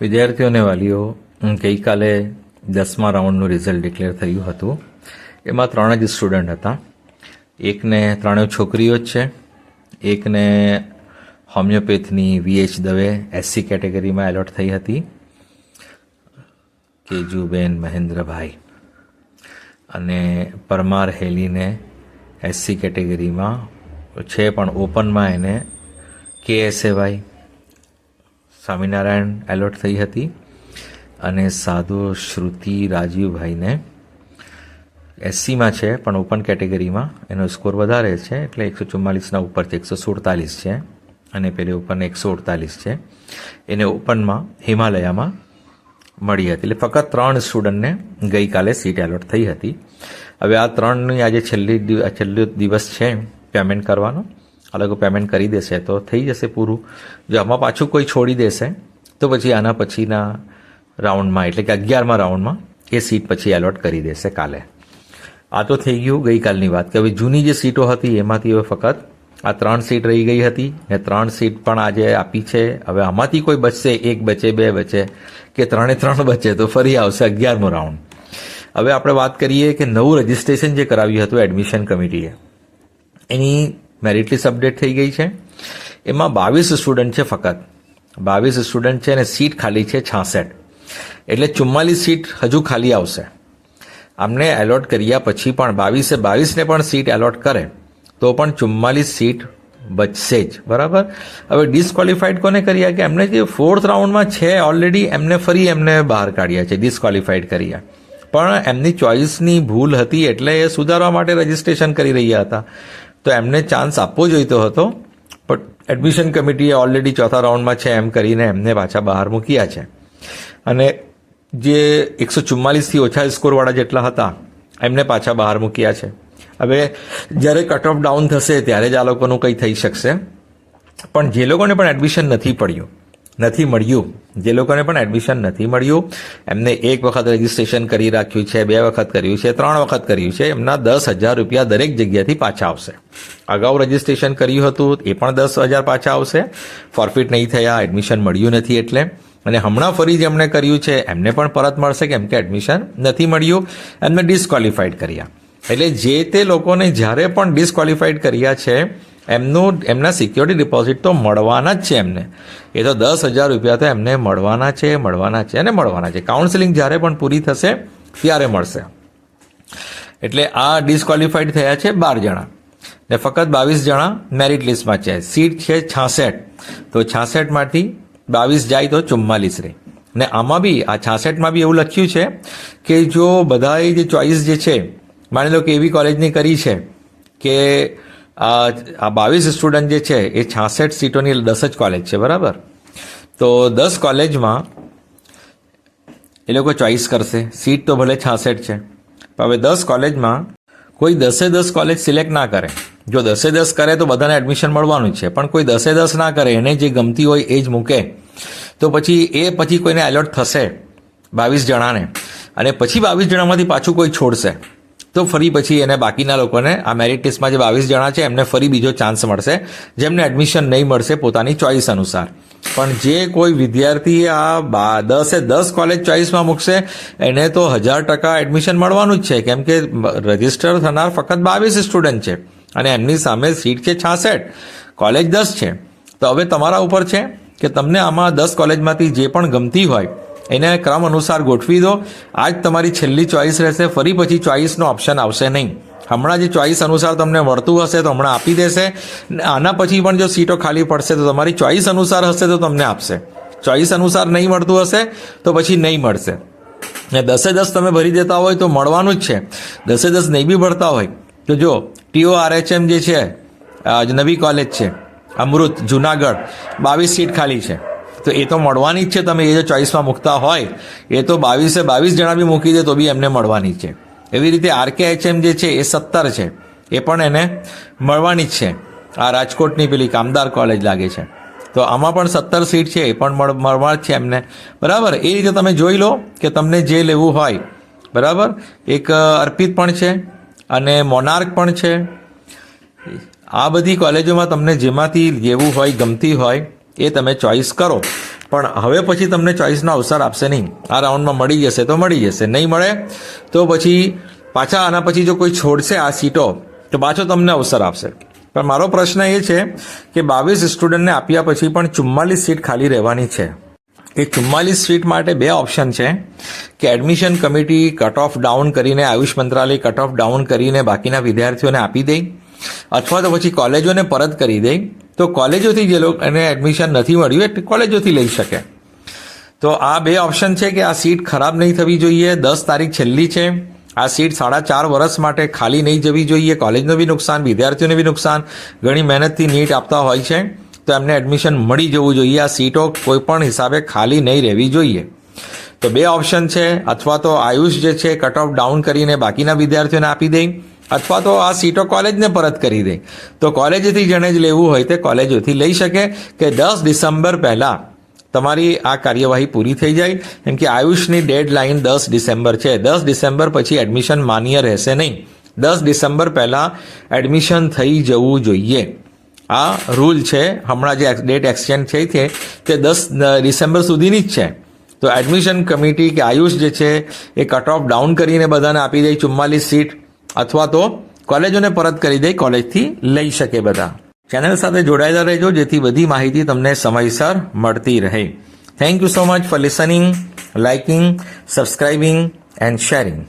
વિદ્યાર્થીઓ અને વાલીઓ, ગઈકાલે 10મા રાઉન્ડનું રિઝલ્ટ ડિક્લેર થયું હતું. એમાં 3 જ સ્ટુડન્ટ હતા. એકને 3 છોકરીઓ જ છે. એકને હોમિયોપેથની VH દવે SC કેટેગરીમાં એલોટ થઈ હતી, કેજુબેન મહેન્દ્રભાઈ, અને પરમાર હેલીને SC કેટેગરીમાં છે પણ ઓપનમાં એને KSAY સ્વામિનારાયણ એલોટ થઈ હતી, અને સાધુ શ્રુતિ રાજીવભાઈને SCમાં છે પણ ઓપન કેટેગરીમાં એનો સ્કોર વધારે છે, એટલે 144ના ઉપર છે, 147 છે, અને પેલી ઓપન 148 છે. એને ઓપનમાં હિમાલયામાં મળી હતી. એટલે ફક્ત 3 સ્ટુડન્ટને ગઈકાલે સીટ એલોટ થઈ હતી. હવે આ 3ની આજે છેલ્લો દિવસ છે પેમેન્ટ કરવાનો. આ લોકો પેમેન્ટ કરી દેશે તો થઈ જશે પૂરું. જો આમાં પાછું કોઈ છોડી દેશે તો પછી આના પછીના રાઉન્ડમાં, એટલે કે 11મા રાઉન્ડમાં એ સીટ પછી એલોટ કરી દેશે કાલે. આ તો થઈ ગયું ગઈકાલની વાત. કે હવે જૂની જે સીટો હતી એમાંથી હવે ફક્ત આ 3 સીટ રહી ગઈ હતી, ને 3 સીટ પણ આજે આપી છે. હવે આમાંથી કોઈ બચશે, 1 બચે, 2 બચે, કે 3 બચે તો ફરી આવશે 11મો રાઉન્ડ. હવે આપણે વાત કરીએ કે નવું રજિસ્ટ્રેશન જે કરાવ્યું હતું એડમિશન કમિટીએ, એની મેરિટ લિસ્ટ અપડેટ થઈ ગઈ છે. એમાં 22 સ્ટુડન્ટ છે, ફક્ત 22 સ્ટુડન્ટ છે, અને સીટ ખાલી છે 66. એટલે 44 સીટ હજુ ખાલી આવશે. આમને એલોટ કર્યા પછી પણ 22ને પણ સીટ એલોટ કરે તો પણ 44 સીટ બચશે જ, બરાબર. હવે ડિસ્ક્વોલિફાઈડ કોને કર્યા? કે એમને જે 4th રાઉન્ડમાં છે ઓલરેડી, એમને બહાર કાઢ્યા છે, ડિસ્ક્વોલિફાઈડ કર્યા. પણ એમની ચોઇસની ભૂલ હતી, એટલે એ સુધારવા માટે રજિસ્ટ્રેશન કરી રહ્યા હતા. તો એમને ચાન્સ આપવો જોઈતો હતો, પણ એડમિશન કમિટીએ ઓલરેડી 4થા રાઉન્ડમાં છે એમ કરીને એમને પાછા બહાર મૂક્યા છે. અને જે 144થી ઓછા સ્કોરવાળા જેટલા હતા એમને પાછા બહાર મૂક્યા છે. હવે જ્યારે કટ ઓફ ડાઉન થશે ત્યારે જ આ લોકોનું કંઈ થઈ શકશે. પણ જે લોકોને પણ એડમિશન નથી મળ્યું, જે લોકોને પણ એડમિશન નથી મળ્યું, એમને 1 વખત રજિસ્ટ્રેશન કરી રાખ્યું છે, 2 વખત કર્યું છે, 3 વખત કર્યું છે, એમના 10,000 રૂપિયા દરેક જગ્યાથી પાછા આવશે. અગાઉ રજિસ્ટ્રેશન કર્યું હતું એ પણ 10,000 પાછા આવશે. ફોરફિટ નહીં થયા, એડમિશન મળ્યું નથી એટલે. અને હમણાં ફરી જેમણે કર્યું છે એમને પણ પરત મળશે, કેમ કે એડમિશન નથી મળ્યું, એમને ડિસ્ક્વોલિફાઈડ કર્યા. એટલે જે તે લોકોને જ્યારે પણ ડિસ્ક્વોલિફાઈડ કર્યા છે એમના સિક્યોરિટી ડિપોઝિટ તો મળવાના જ છે એમને. એ તો 10,000 રૂપિયા તો એમને મળવાના છે. કાઉન્સેલિંગ જ્યારે પણ પૂરી થશે ત્યારે મળશે. એટલે આ ડિસ્ક્વોલિફાઈડ થયા છે 12 જણા, ને ફક્ત 22 જણા મેરિટ લિસ્ટમાં છે. સીટ છે 66, તો 66માંથી 22 જાય તો 44 રહે. ને આમાં બી આ 66માં બી એવું લખ્યું છે કે જો બધાએ જે ચોઇસ જે છે, માની લો કે એવી કોલેજની કરી છે કે આ 22 સ્ટુડન્ટ જે છે એ 66 સીટોની 10 જ કોલેજ છે, બરાબર. તો 10 કોલેજમાં એ લોકો ચોઇસ કરશે. સીટ તો ભલે 66 છે, પણ હવે 10 કોલેજમાં કોઈ 10 કોલેજ સિલેક્ટ ના કરે. જો 10 કરે તો બધાને એડમિશન મળવાનું જ છે, પણ કોઈ 10 ના કરે, એને જે ગમતી હોય એ જ મૂકે, તો પછી કોઈને એલોટ થશે 22 જણાને, અને પછી 22 જણામાંથી પાછું કોઈ છોડશે તો ફરી પછી એને બાકીના લોકોને આ મેરિટ લિસ્ટમાં જે 22 જણા છે એમને ફરી બીજો ચાન્સ મળશે, જેમને એડમિશન નહીં મળશે પોતાની ચોઇસ અનુસાર. પણ જે કોઈ વિદ્યાર્થી આ 10 કોલેજ ચોઇસમાં મૂકશે એને તો 1000% એડમિશન મળવાનું જ છે, કેમ કે રજિસ્ટર થનાર ફક્ત 22 સ્ટુડન્ટ છે અને એમની સામે સીટ છે 66, કોલેજ 10 છે. તો હવે તમારા ઉપર છે કે તમને આમાં 10 કોલેજમાંથી જે પણ ગમતી હોય એને ક્રમ અનુસાર ગોઠવી દો. આ જ તમારી છેલ્લી ચોઇસ રહેશે. ફરી પછી ચોઇસનો ઓપ્શન આવશે નહીં. હમણાં જે ચોઇસ અનુસાર તમને મળતું હશે તો હમણાં આપી દેશે. આના પછી પણ જો સીટો ખાલી પડશે તો તમારી ચોઇસ અનુસાર હશે તો તમને આપશે. ચોઇસ અનુસાર નહીં મળતું હશે તો પછી નહીં મળશે. ને 10 તમે ભરી દેતા હોય તો મળવાનું જ છે. 10 નહીં બી ભરતા હોય તો જો TORHM જે છે, નવી કોલેજ છે અમૃત જુનાગઢ, 22 સીટ ખાલી છે, તો એ તો મળવાની જ છે. તમે એ જો ચોઇસમાં મૂકતા હોય એ તો 22 જણા બી મૂકી દે તો બી એમને મળવાની જ છે. એવી રીતે RKHM જે છે એ 17 છે, એ પણ એને મળવાની જ છે. આ રાજકોટની પેલી કામદાર કોલેજ લાગે છે, તો આમાં પણ 17 સીટ છે, એ પણ મળવા જ છે એમને, બરાબર. એ રીતે તમે જોઈ લો કે તમને જે લેવું હોય, બરાબર. એક અર્પિત પણ છે અને મોનાર્ક પણ છે. આ બધી કોલેજોમાં તમને જેમાંથી લેવું હોય, ગમતી હોય એ તમે ચોઇસ કરો. પણ હવે પછી તમને ચોઇસનો અવસર આપશે નહીં. આ રાઉન્ડમાં મળી જશે તો મળી જશે, નહીં મળે તો પછી પાછા આના પછી જો કોઈ છોડશે આ સીટો તો પાછો તમને અવસર આપશે. પણ મારો પ્રશ્ન એ છે કે 22 સ્ટુડન્ટને આપ્યા પછી પણ 44 સીટ ખાલી રહેવાની છે. એ 44 સીટ માટે બે ઓપ્શન છે કે admission committee cut off down કરીને, આયુષ મંત્રાલય કટ ઓફ ડાઉન કરીને બાકીના વિદ્યાર્થીઓને આપી દે, અથવા તો પછી કોલેજોને પરત કરી દે. તો કોલેજોથી જે લોકોને એડમિશન નથી મળ્યું એ કોલેજોથી લઈ શકે. તો આ બે ઓપ્શન છે કે આ સીટ ખરાબ નહીં થવી જોઈએ. 10 તારીખ છેલ્લી છે. આ સીટ 4.5 વર્ષ માટે ખાલી નહીં જવી જોઈએ. કોલેજનું બી નુકસાન, વિદ્યાર્થીઓને બી નુકસાન. ઘણી મહેનતથી નીટ આપતા હોય છે તો એમને એડમિશન મળી જવું જોઈએ. આ સીટો કોઈ પણ હિસાબે ખાલી નહીં રહેવી જોઈએ. તો બે ઓપ્શન છે, અથવા તો આયુષ જે છે કટ ઓફ ડાઉન કરીને બાકીના વિદ્યાર્થીઓને આપી દે, અથવા તો આ સીટો કોલેજને પરત કરી દે. તો કોલેજથી જેણે જ લેવું હોય તે કોલેજોથી લઈ શકે કે 10 ડિસેમ્બર પહેલાં તમારી આ કાર્યવાહી પૂરી થઈ જાય. કેમ કે આયુષની ડેડલાઇન 10 ડિસેમ્બર છે. 10 ડિસેમ્બર પછી એડમિશન માન્ય રહેશે નહીં. 10 ડિસેમ્બર પહેલાં એડમિશન થઈ જવું જોઈએ. આ રૂલ છે. હમણાં જે ડેટ એક્સચેન્જ થઈ છે તે 10 ડિસેમ્બર સુધીની જ છે. તો એડમિશન કમિટી કે આયુષ જે છે એ કટ ઓફ ડાઉન કરીને બધાને આપી દે 44 સીટ, અથવા તો કોલેજોને પરત કરી દે, કોલેજથી લઈ શકે બધા. ચેનલ સાથે જોડાયેલા રહેજો જેથી બધી માહિતી તમને સમયસર મળતી રહે. Thank you so much for listening, liking, subscribing and sharing.